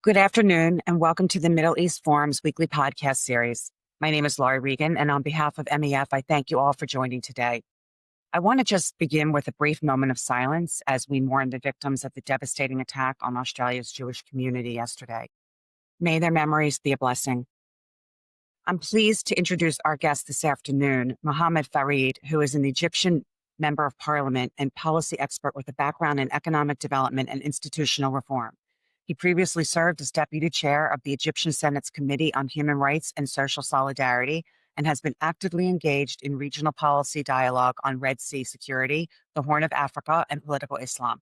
Good afternoon, and welcome to the Middle East Forum's weekly podcast series. My name is Lauri Regan, and on behalf of MEF, I thank you all for joining today. I want to just begin with a brief moment of silence as we mourn the victims of the devastating attack on Australia's Jewish community yesterday. May their memories be a blessing. I'm pleased to introduce our guest this afternoon, Mohamed Farid, who is an Egyptian member of parliament and policy expert with a background in economic development and institutional reform. He previously served as deputy chair of the Egyptian Senate's Committee on Human Rights and Social Solidarity and has been actively engaged in regional policy dialogue on Red Sea security, the Horn of Africa, and political Islam.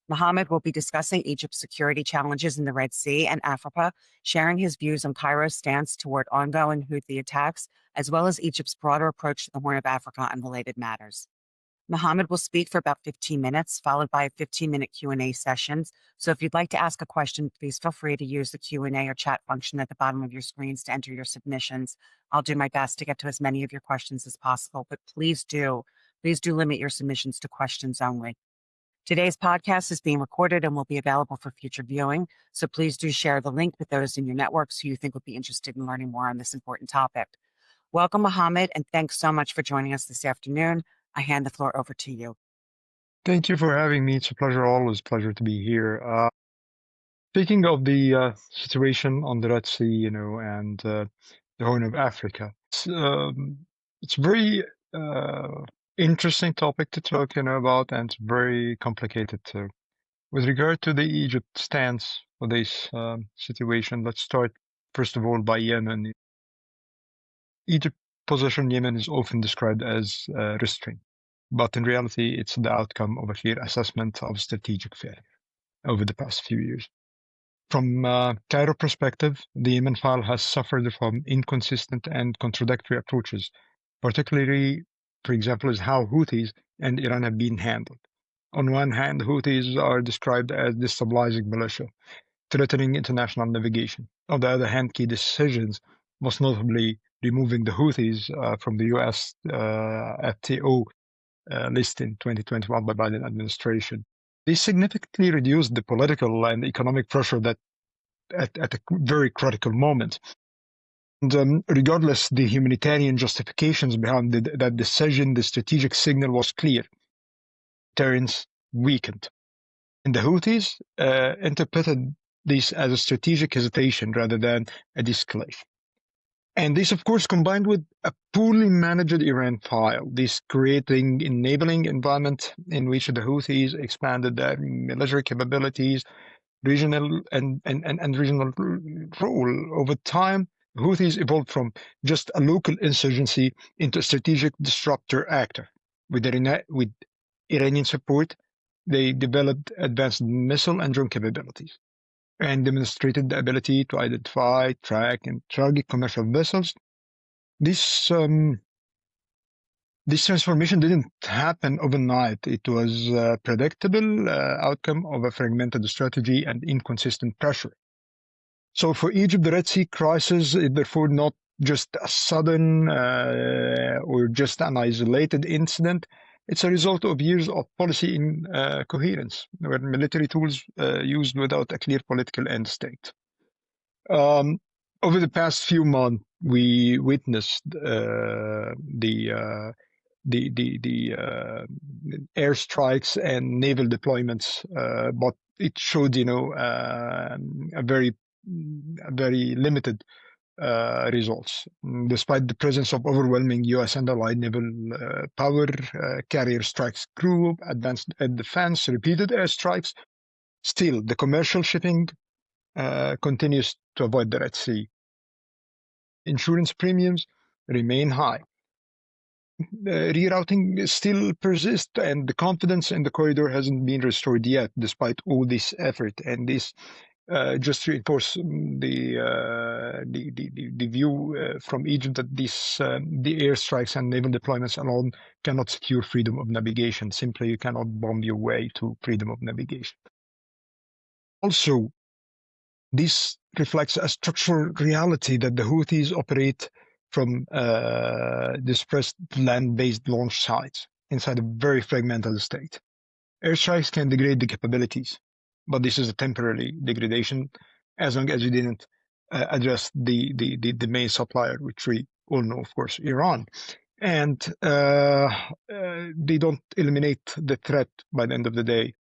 Mohamed will be discussing Egypt's security challenges in the Red Sea and Africa, sharing his views on Cairo's stance toward ongoing Houthi attacks, as well as Egypt's broader approach to the Horn of Africa and related matters. Mohamed will speak for about 15 minutes, followed by a 15-minute Q&A session. So if you'd like to ask a question, please feel free to use the Q&A or chat function at the bottom of your screens to enter your submissions. I'll do my best to get to as many of your questions as possible, but please do limit your submissions to questions only. Today's podcast is being recorded and will be available for future viewing, so please do share the link with those in your networks who you think would be interested in learning more on this important topic. Welcome, Mohamed, and thanks so much for joining us this afternoon. I hand the floor over to you. Thank you for having me. It's a pleasure, always a pleasure to be here. Speaking of the situation on the Red Sea, and the Horn of Africa, it's a very interesting topic to talk, about, and it's very complicated too. With regard to the Egypt stance for this situation, let's start first of all by Yemen. Egypt's position in Yemen is often described as restraint, but in reality, it's the outcome of a clear assessment of strategic failure over the past few years. From Cairo perspective, the Yemen file has suffered from inconsistent and contradictory approaches, particularly, for example, is how Houthis and Iran have been handled. On one hand, Houthis are described as destabilizing militia, threatening international navigation. On the other hand, key decisions, most notably removing the Houthis from the US FTO list in 2021 by Biden administration. They significantly reduced the political and economic pressure that at a very critical moment. And regardless the humanitarian justifications behind that decision, the strategic signal was clear. Deterrence weakened. And the Houthis interpreted this as a strategic hesitation rather than a de-escalation. And this, of course, combined with a poorly managed Iran file, this creating enabling environment in which the Houthis expanded their military capabilities, regional and regional role. Over time, Houthis evolved from just a local insurgency into a strategic disruptor actor. With Iranian support, they developed advanced missile and drone capabilities and demonstrated the ability to identify, track, and target commercial vessels. This transformation didn't happen overnight. It was a predictable outcome of a fragmented strategy and inconsistent pressure. So for Egypt, the Red Sea crisis is therefore not just a sudden or just an isolated incident. It's a result of years of policy incoherence, where military tools used without a clear political end state. Over the past few months, we witnessed the airstrikes and naval deployments, but it showed, a very limited results. Despite the presence of overwhelming U.S. and allied naval power, carrier strikes grew, advanced air defense, repeated airstrikes. Still, the commercial shipping continues to avoid the Red Sea. Insurance premiums remain high. Rerouting still persists, and the confidence in the corridor hasn't been restored yet, despite all this effort. And this just reinforce the view from Egypt that the airstrikes and naval deployments alone cannot secure freedom of navigation. Simply, you cannot bomb your way to freedom of navigation. Also, this reflects a structural reality that the Houthis operate from dispersed land-based launch sites inside a very fragmented state. Airstrikes can degrade the capabilities, but this is a temporary degradation as long as you didn't address the main supplier, which we all know, of course, Iran. And they don't eliminate the threat by the end of the day.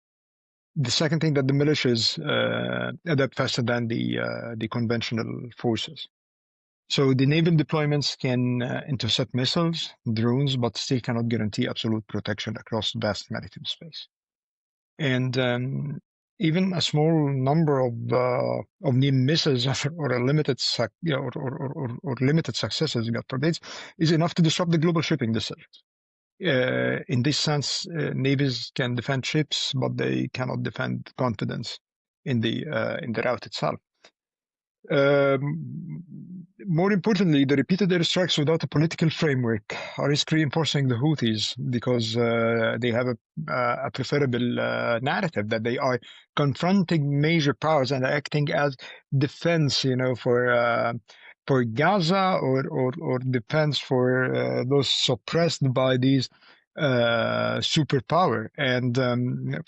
The second thing, that the militias adapt faster than the conventional forces. So the naval deployments can intercept missiles, drones, but still cannot guarantee absolute protection across vast maritime space. And even a small number of near misses or a limited or limited successes, God forbid, is enough to disrupt the global shipping decisions. In this sense, navies can defend ships, but they cannot defend confidence in the route itself. More importantly, the repeated airstrikes without a political framework are risk reinforcing the Houthis, because they have a preferable narrative that they are confronting major powers and acting as defense, for Gaza, or defense for those suppressed by these superpower. And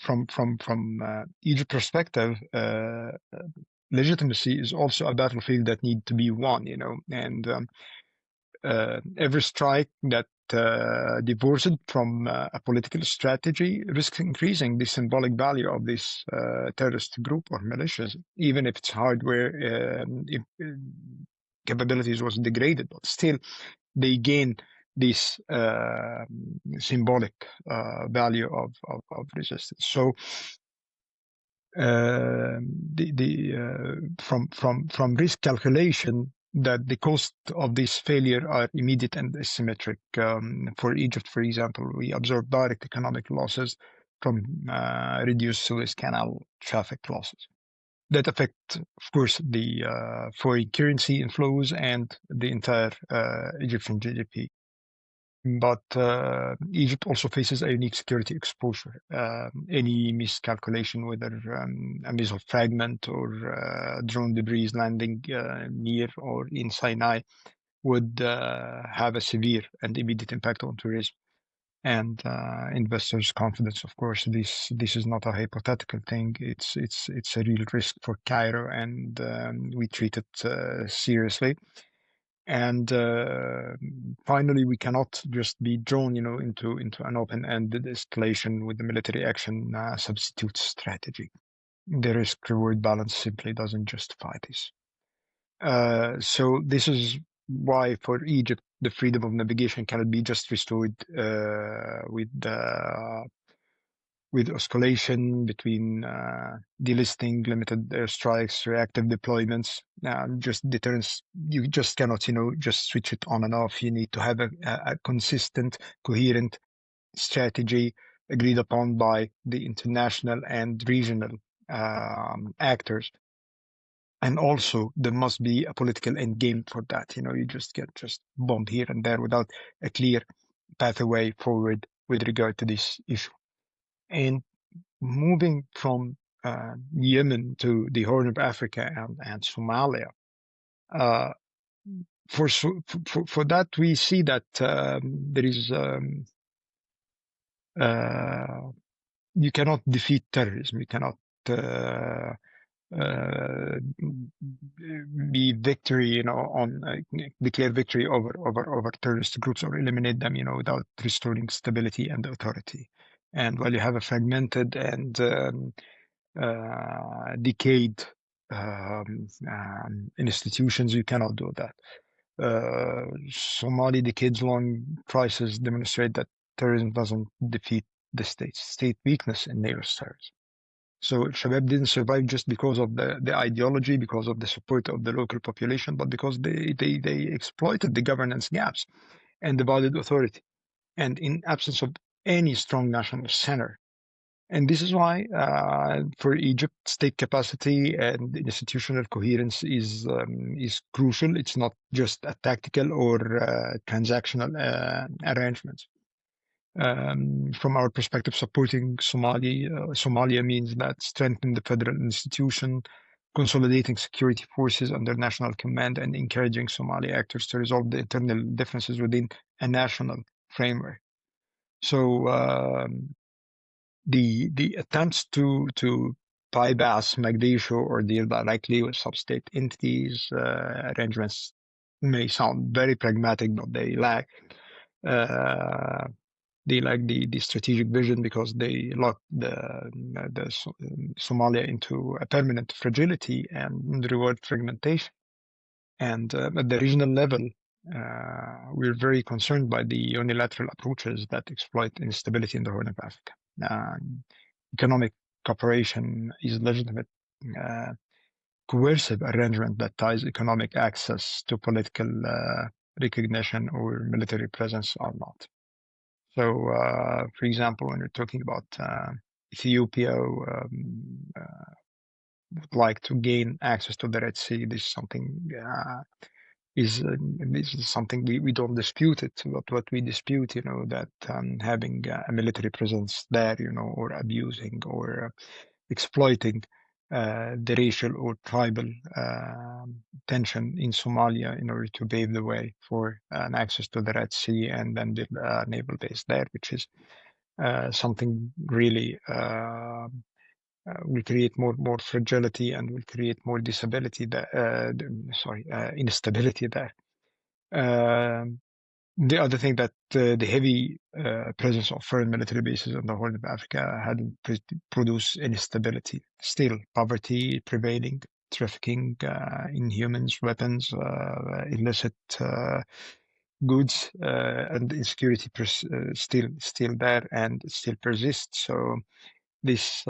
from Egypt perspective, legitimacy is also a battlefield that need to be won, and every strike that divorced from a political strategy risks increasing the symbolic value of this terrorist group or militias, even if its hardware capabilities was degraded, but still they gain this symbolic value of resistance. So from risk calculation, that the cost of this failure are immediate and asymmetric. For Egypt, for example, we absorb direct economic losses from reduced Suez Canal traffic losses that affect, of course, the foreign currency inflows and the entire Egyptian GDP. But Egypt also faces a unique security exposure. Any miscalculation, whether a missile fragment or drone debris landing near or in Sinai, would have a severe and immediate impact on tourism and investors' confidence. Of course, this is not a hypothetical thing. It's a real risk for Cairo, and we treat it seriously. And finally, we cannot just be drawn, into an open-ended escalation with the military action substitute strategy. The risk-reward balance simply doesn't justify this. So this is why, for Egypt, the freedom of navigation cannot be just restored with escalation between delisting, limited airstrikes, reactive deployments, just deterrence. You just cannot, just switch it on and off. You need to have a consistent, coherent strategy agreed upon by the international and regional actors. And also, there must be a political end game for that. You just get bombed here and there without a clear pathway forward with regard to this issue. And moving from Yemen to the Horn of Africa and Somalia, for that we see that there is you cannot defeat terrorism. You cannot be victory, on declare victory over terrorist groups or eliminate them, without restoring stability and authority. And while you have a fragmented and decayed institutions, you cannot do that. Somali decades-long crisis demonstrate that terrorism doesn't defeat the state. State weakness enables terrorism. So Shabab didn't survive just because of the ideology, because of the support of the local population, but because they exploited the governance gaps and divided authority, and in absence of any strong national center. And this is why, for Egypt, state capacity and institutional coherence is crucial. It's not just a tactical or transactional arrangements. From our perspective, supporting Somalia means that strengthening the federal institution, consolidating security forces under national command, and encouraging Somali actors to resolve the internal differences within a national framework. So the attempts to bypass Mogadishu or deal directly with sub-state entities. Arrangements may sound very pragmatic, but they lack the strategic vision because they lock the Somalia into a permanent fragility and reward fragmentation. And at the regional level, we're very concerned by the unilateral approaches that exploit instability in the Horn of Africa. Economic cooperation is legitimate. Coercive arrangement that ties economic access to political recognition or military presence are not. So, for example, when you're talking about Ethiopia would like to gain access to the Red Sea, this is something we don't dispute it. But what we dispute, that having a military presence there, or abusing or exploiting the racial or tribal tension in Somalia in order to pave the way for an access to the Red Sea and then the naval base there, which is something really will create more fragility and will create more instability there. The other thing that the heavy presence of foreign military bases on the Horn of Africa hadn't produced any stability. Still, poverty prevailing, trafficking in humans, weapons, illicit goods, and insecurity still there and still persists. So this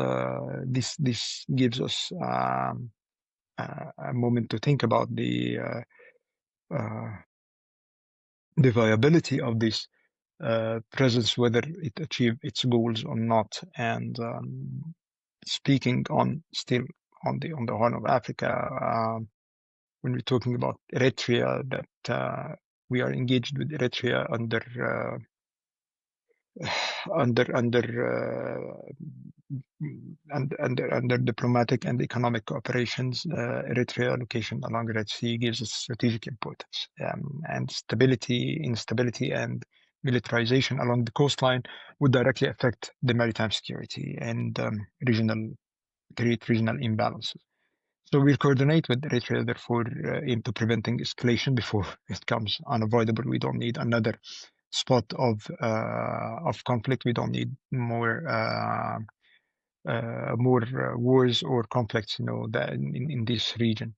gives us a moment to think about the viability of this presence, whether it achieved its goals or not. And speaking on the Horn of Africa, when we're talking about Eritrea, that we are engaged with Eritrea under diplomatic and economic cooperations. Eritrea location along the Red Sea gives us strategic importance, and instability, and militarization along the coastline would directly affect the maritime security and create regional imbalances. So we'll coordinate with Eritrea, therefore, into preventing escalation before it becomes unavoidable. We don't need another spot of conflict. We don't need more wars or conflicts, that in this region.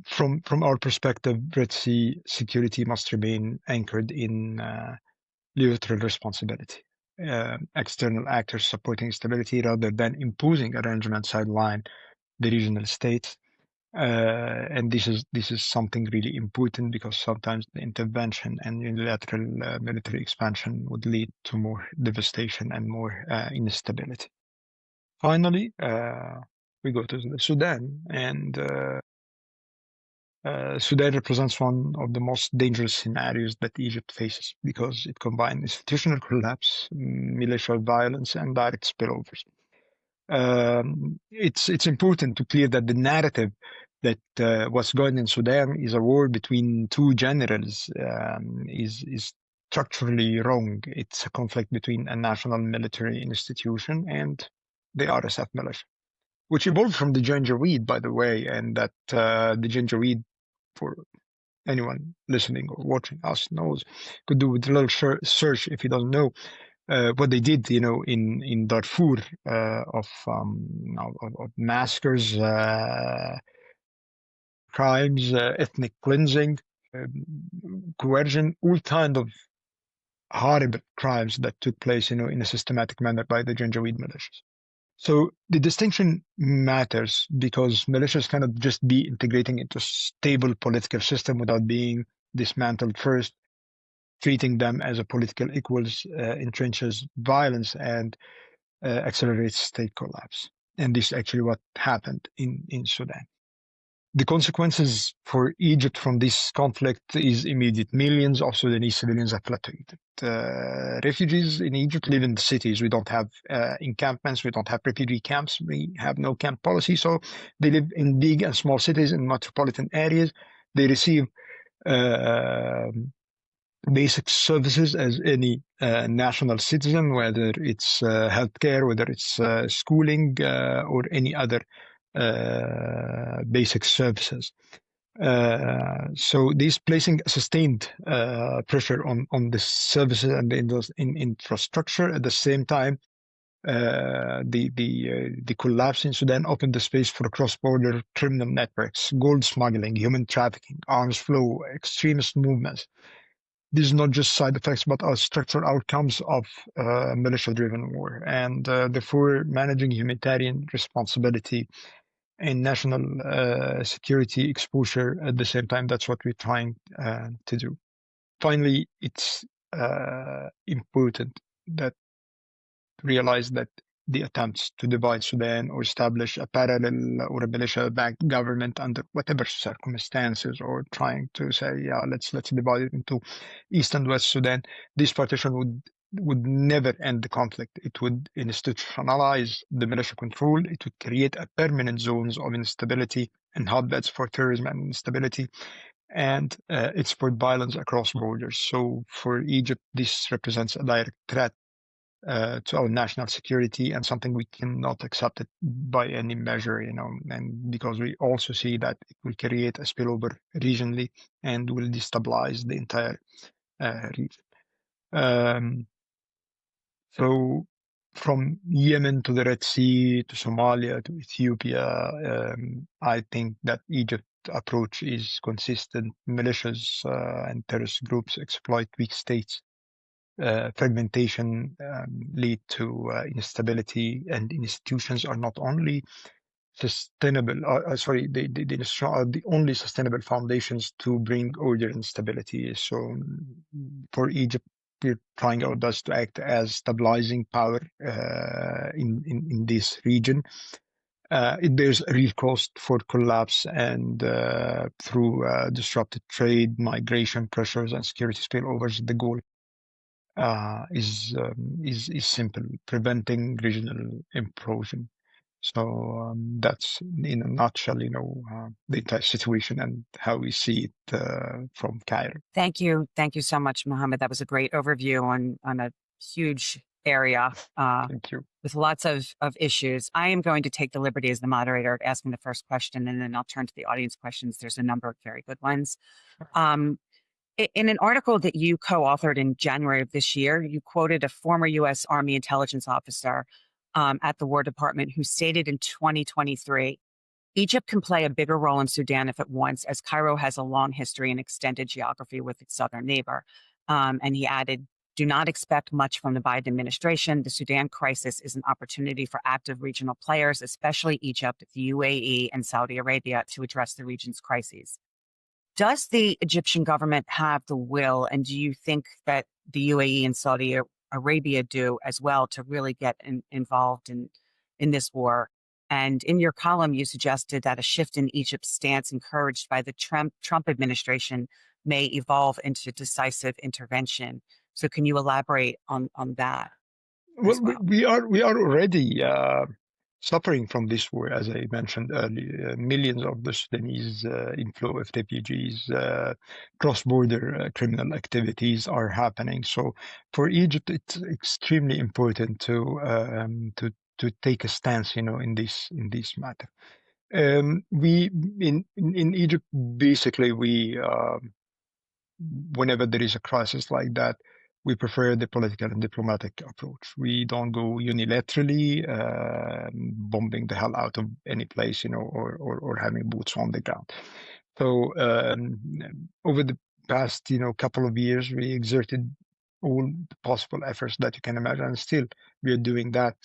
From our perspective, Red Sea security must remain anchored in neutral responsibility. External actors supporting stability rather than imposing arrangements sideline the regional states. And this is something really important because sometimes the intervention and unilateral military expansion would lead to more devastation and more instability. Finally, we go to Sudan, and Sudan represents one of the most dangerous scenarios that Egypt faces because it combines institutional collapse, militia violence, and direct spillovers. It's important to clear that the narrative that what's going on in Sudan is a war between two generals is structurally wrong. It's a conflict between a national military institution and the RSF militia, which evolved from the Janjaweed, by the way, and that the Janjaweed, for anyone listening or watching us knows, could do with a little search if you don't know. What they did, in Darfur, of massacres, crimes, ethnic cleansing, coercion, all kind of horrible crimes that took place, in a systematic manner by the Janjaweed militias. So the distinction matters because militias cannot just be integrating into a stable political system without being dismantled first. Treating them as a political equals entrenches violence and accelerates state collapse. And this is actually what happened in Sudan. The consequences for Egypt from this conflict is immediate. Millions of Sudanese civilians have fled to Egypt. Refugees in Egypt live in the cities. We don't have encampments. We don't have refugee camps. We have no camp policy. So they live in big and small cities in metropolitan areas. They receive basic services as any national citizen, whether it's healthcare, whether it's schooling, or any other basic services. So this placing a sustained pressure on the services and the infrastructure. At the same time, the collapse in Sudan opened the space for cross-border criminal networks, gold smuggling, human trafficking, arms flow, extremist movements. These are not just side effects, but are structural outcomes of militia-driven war. And therefore, managing humanitarian responsibility and national security exposure at the same time, that's what we're trying to do. Finally, it's important that realize that the attempts to divide Sudan or establish a parallel or a militia-backed government under whatever circumstances, or trying to say, yeah, let's divide it into East and West Sudan, this partition would never end the conflict. It would institutionalize the militia control. It would create a permanent zones of instability and hotbeds for terrorism and instability, and export violence across borders. So for Egypt, this represents a direct threat to our national security, and something we cannot accept it by any measure, and because we also see that it will create a spillover regionally and will destabilize the entire region. So from Yemen to the Red Sea to Somalia to Ethiopia, I think that Egypt approach is consistent. Militias and terrorist groups exploit weak states. Fragmentation lead to instability, and institutions are not only sustainable, are the only sustainable foundations to bring order and stability. So for Egypt, we're trying our best to act as stabilizing power in this region. There's a real cost for collapse, and through disrupted trade, migration pressures, and security spillovers, the goal is simple: preventing regional implosion. So that's, in a nutshell, the entire situation and how we see it from Cairo. Thank you so much, Mohamed. That was a great overview on a huge area. Thank you. With lots of issues. I am going to take the liberty as the moderator of asking the first question, and then I'll turn to the audience questions. There's a number of very good ones. In an article that you co-authored in January of this year, you quoted a former U.S. Army intelligence officer at the War Department who stated in 2023, Egypt can play a bigger role in Sudan if it wants, as Cairo has a long history and extended geography with its southern neighbor. And he added, do not expect much from the Biden administration. The Sudan crisis is an opportunity for active regional players, especially Egypt, the UAE, and Saudi Arabia, to address the region's crises. Does the Egyptian government have the will, and do you think that the UAE and Saudi Arabia do as well, to really get involved in this war? And in your column, you suggested that a shift in Egypt's stance encouraged by the Trump administration may evolve into decisive intervention. So can you elaborate on that? Well, we are already suffering from this war, as I mentioned earlier. Millions of the Sudanese inflow of refugees, cross-border criminal activities are happening. So for Egypt, it's extremely important to take a stance, in this matter. We in Egypt, basically, we whenever there is a crisis like that, we prefer the political and diplomatic approach. We don't go unilaterally bombing the hell out of any place, or having boots on the ground. So over the past, couple of years, we exerted all the possible efforts that you can imagine, and still we are doing that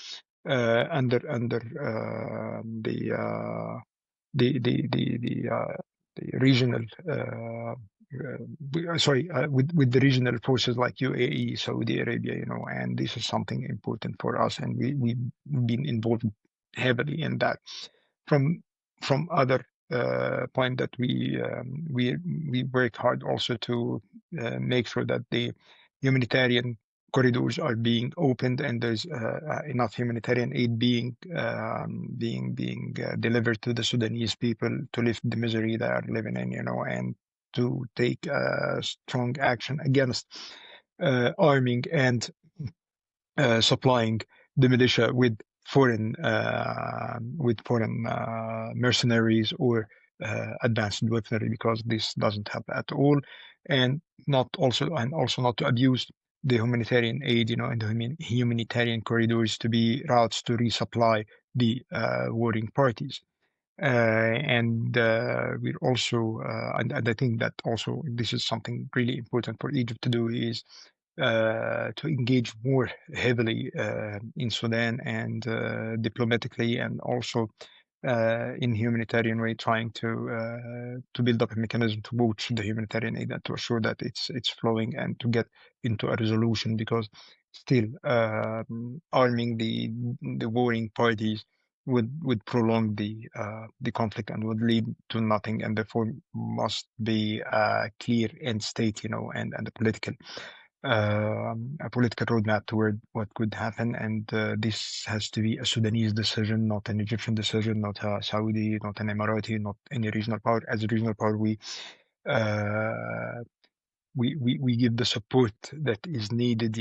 under the regional with the regional forces like UAE, Saudi Arabia, and this is something important for us, and we've been involved heavily in that. From other point that we work hard also to make sure that the humanitarian corridors are being opened, and there's enough humanitarian aid being delivered to the Sudanese people to lift the misery they are living in, and to take strong action against arming and supplying the militia with foreign mercenaries or advanced weaponry, because this doesn't help at all, and also not to abuse the humanitarian aid, and the humanitarian corridors to be routes to resupply the warring parties. And we're also, and I think that also this is something really important for Egypt to do, is to engage more heavily in Sudan, and diplomatically, and also in humanitarian way, trying to build up a mechanism to watch the humanitarian aid and to assure that it's flowing and to get into a resolution, because still arming the warring parties would prolong the conflict and would lead to nothing, and therefore must be a clear end state, and a political roadmap toward what could happen. And this has to be a Sudanese decision, not an Egyptian decision, not a Saudi, not an Emirati, not any regional power. As a regional power, uh, we give the support that is needed.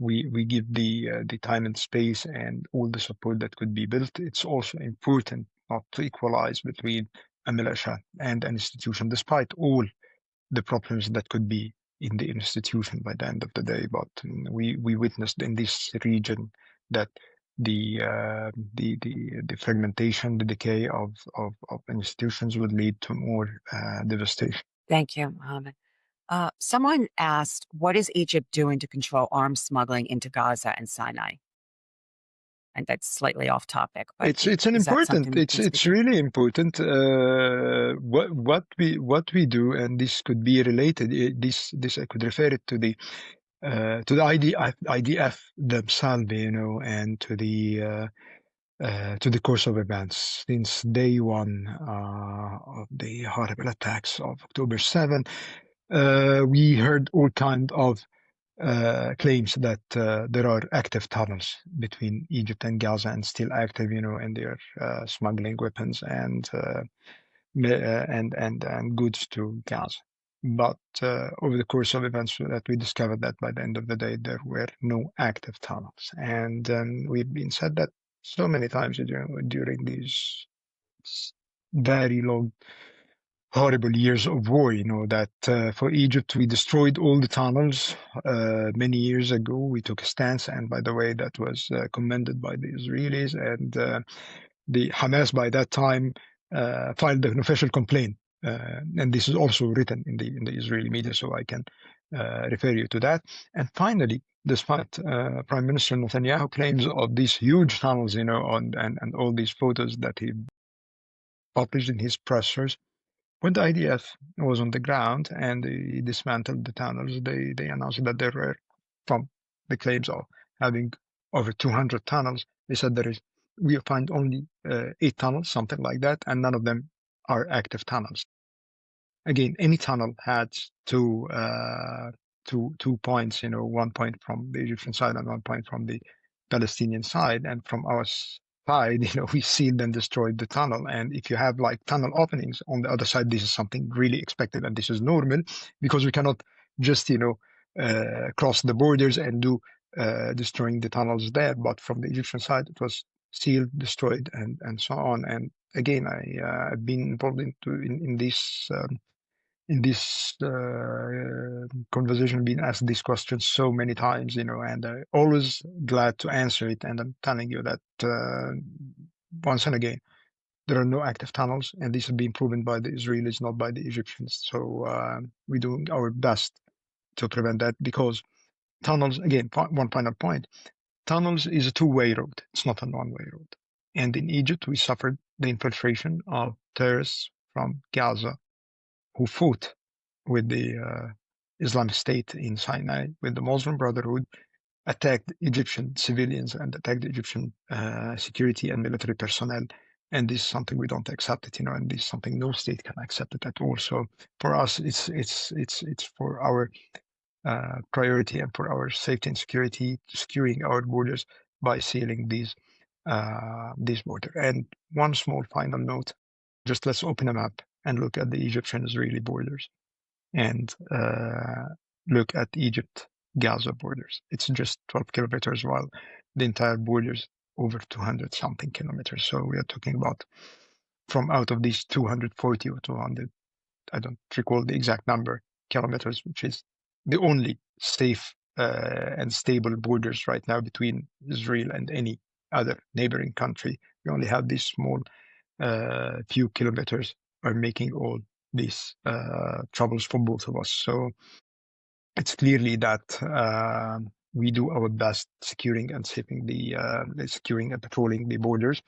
We give the time and space and all the support that could be built. It's also important not to equalize between a militia and an institution, despite all the problems that could be in the institution by the end of the day. But we witnessed in this region that the fragmentation, the decay of institutions would lead to more devastation. Thank you, Mohammed. Someone asked, what is Egypt doing to control arms smuggling into Gaza and Sinai? And that's slightly off topic, but It's an is that important. something you can speak It's to? really important. What we do, and this could be related. This I could refer it to the IDF themselves, and to the course of events since day one of the horrible attacks of October 7. We heard all kind of claims that there are active tunnels between Egypt and Gaza, and still active, and they are smuggling weapons and goods to Gaza. But over the course of events, that we discovered that by the end of the day, there were no active tunnels. And we've been said that so many times during these very long, horrible years of war, that for Egypt, we destroyed all the tunnels many years ago. We took a stance, and by the way, that was commended by the Israelis, and the Hamas by that time filed an official complaint, and this is also written in the Israeli media, so I can refer you to that. And finally, despite Prime Minister Netanyahu claims of these huge tunnels, and all these photos that he published in his pressers, when the IDF was on the ground and they dismantled the tunnels, they announced that there were, from the claims of having over 200 tunnels, they said we find only 8 tunnels, something like that, and none of them are active tunnels. Again, any tunnel had two points, 1 point from the Egyptian side and 1 point from the Palestinian side, and from our side, we sealed and destroyed the tunnel. And if you have like tunnel openings on the other side, this is something really expected, and this is normal, because we cannot just, cross the borders and do destroying the tunnels there. But from the Egyptian side, it was sealed, destroyed, and so on. And again, I've been involved in this conversation, been asked this question so many times, and I'm always glad to answer it. And I'm telling you that once and again, there are no active tunnels, and this has been proven by the Israelis, not by the Egyptians. So we're doing our best to prevent that, because tunnels, again, one final point, tunnels is a two-way road. It's not a one-way road. And in Egypt, we suffered the infiltration of terrorists from Gaza who fought with the Islamic State in Sinai, with the Muslim Brotherhood, attacked Egyptian civilians and attacked Egyptian security and military personnel. And this is something we don't accept it, and this is something no state can accept it at all. So for us, it's for our priority and for our safety and security, securing our borders by sealing these borders. And one small final note, just let's open a map and look at the Egyptian-Israeli borders and look at Egypt-Gaza borders. It's just 12 kilometers, while the entire border is over 200 something kilometers. So we are talking about from out of these 240 or 200, I don't recall the exact number, kilometers, which is the only safe and stable borders right now between Israel and any other neighboring country. We only have these small few kilometers are making all these troubles for both of us. So it's clearly that we do our best securing and securing and patrolling the borders.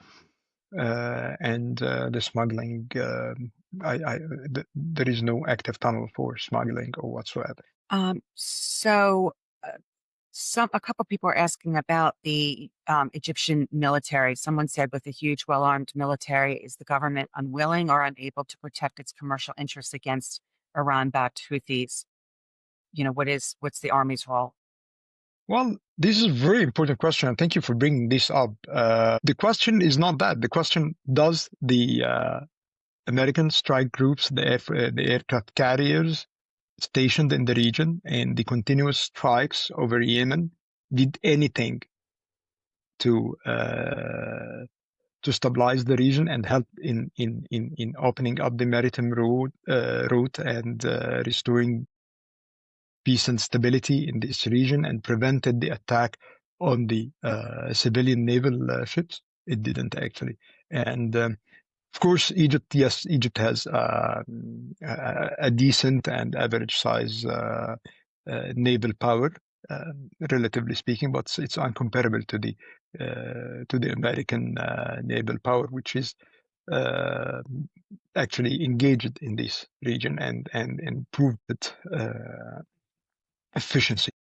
And the smuggling, there is no active tunnel for smuggling or whatsoever. So a couple people are asking about the Egyptian military. Someone said, with a huge, well-armed military, is the government unwilling or unable to protect its commercial interests against Iran-backed Houthis? What's the army's role? Well, this is a very important question, and thank you for bringing this up. The question is not that. The question, does the American strike groups, the aircraft carriers stationed in the region, and the continuous strikes over Yemen did anything to stabilize the region and help in opening up the maritime route and restoring peace and stability in this region and prevented the attack on the civilian naval ships? It didn't actually. And of course, Egypt has a decent and average size naval power, relatively speaking, but it's uncomparable to the American naval power, which is actually engaged in this region and proved it efficiency.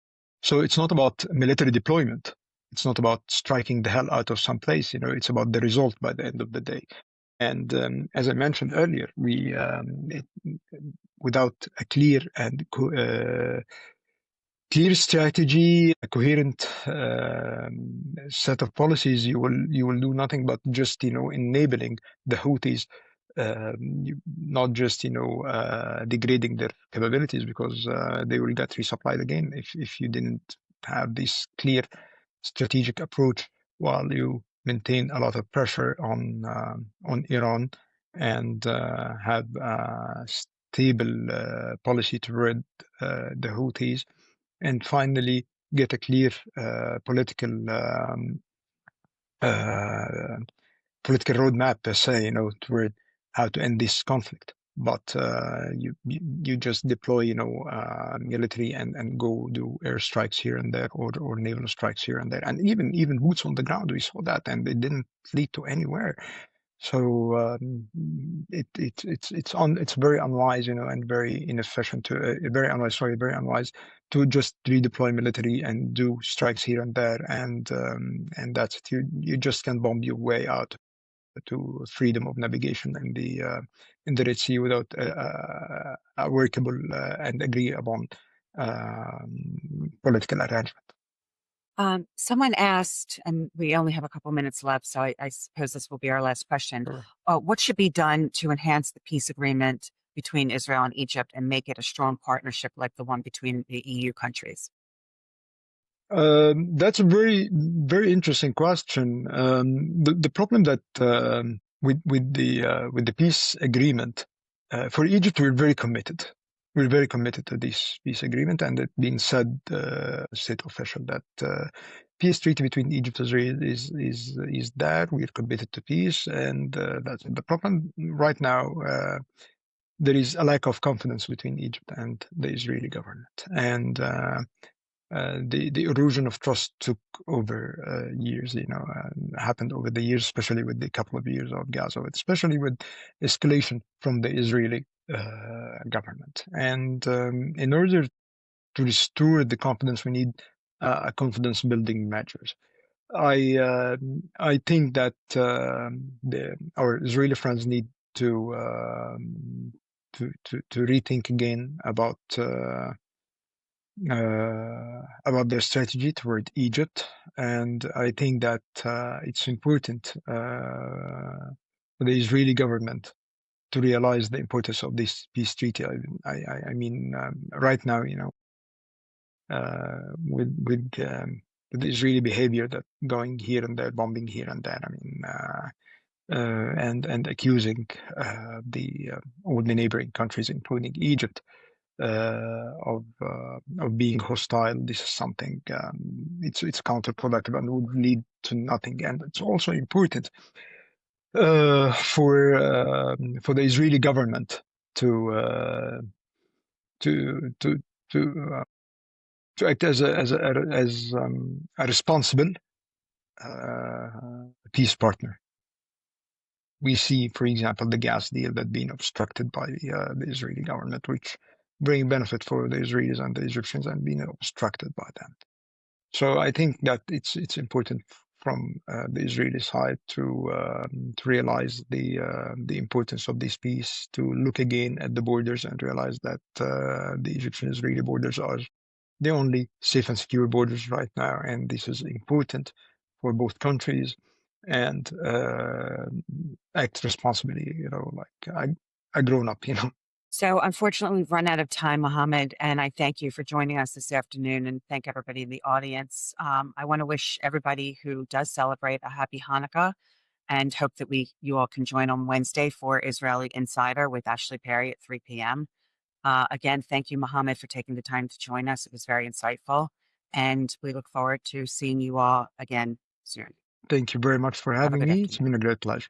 So it's not about military deployment. It's not about striking the hell out of some place. It's about the result by the end of the day. And as I mentioned earlier, without a clear and clear strategy, a coherent set of policies, you will do nothing but just enabling the Houthis, not just degrading their capabilities, because they will get resupplied again if you didn't have this clear strategic approach while you maintain a lot of pressure on Iran and have a stable policy toward the Houthis, and finally get a clear political roadmap per se, toward how to end this conflict. But you just deploy, military and go do airstrikes here and there, or naval strikes here and there, and even boots on the ground. We saw that, and it didn't lead to anywhere. So it's very unwise, and very inefficient very unwise to just redeploy military and do strikes here and there, and that's it. You just can bomb your way out to freedom of navigation in the Red Sea without a workable and agreed upon political arrangement. Someone asked, and we only have a couple minutes left, so I suppose this will be our last question. Sure. What should be done to enhance the peace agreement between Israel and Egypt and make it a strong partnership like the one between the EU countries? That's a very, very interesting question. The problem that with the peace agreement for Egypt, we're very committed. We're very committed to this peace agreement, and it being said, state official, that peace treaty between Egypt and Israel is that we're committed to peace, and that's the problem right now. There is a lack of confidence between Egypt and the Israeli government, and the erosion of trust took over years, happened over the years, especially with the couple of years of Gaza, especially with escalation from the Israeli government. And in order to restore the confidence, we need a confidence building measures. I think that our Israeli friends need to rethink again about their strategy toward Egypt, and I think that it's important for the Israeli government to realize the importance of this peace treaty. I mean, right now, with the Israeli behavior that going here and there, bombing here and there. I mean, and accusing all the neighboring countries, including Egypt, of being hostile. This is something it's counterproductive and would lead to nothing. And it's also important for the Israeli government to to to to act as a responsible peace partner. We see, for example, the gas deal that being obstructed by the Israeli government, which bring benefit for the Israelis and the Egyptians, and being obstructed by them. So I think that it's important from the Israeli side to realize the importance of this peace, to look again at the borders and realize that the Egyptian-Israeli borders are the only safe and secure borders right now, and this is important for both countries, and act responsibly, like a grown up, So unfortunately, we've run out of time, Mohamed, and I thank you for joining us this afternoon, and thank everybody in the audience. I want to wish everybody who does celebrate a happy Hanukkah, and hope that you all can join on Wednesday for Israeli Insider with Ashley Perry at 3 p.m. Again, thank you, Mohamed, for taking the time to join us. It was very insightful, and we look forward to seeing you all again soon. Thank you very much for Have a having good me. It's afternoon. been a great pleasure.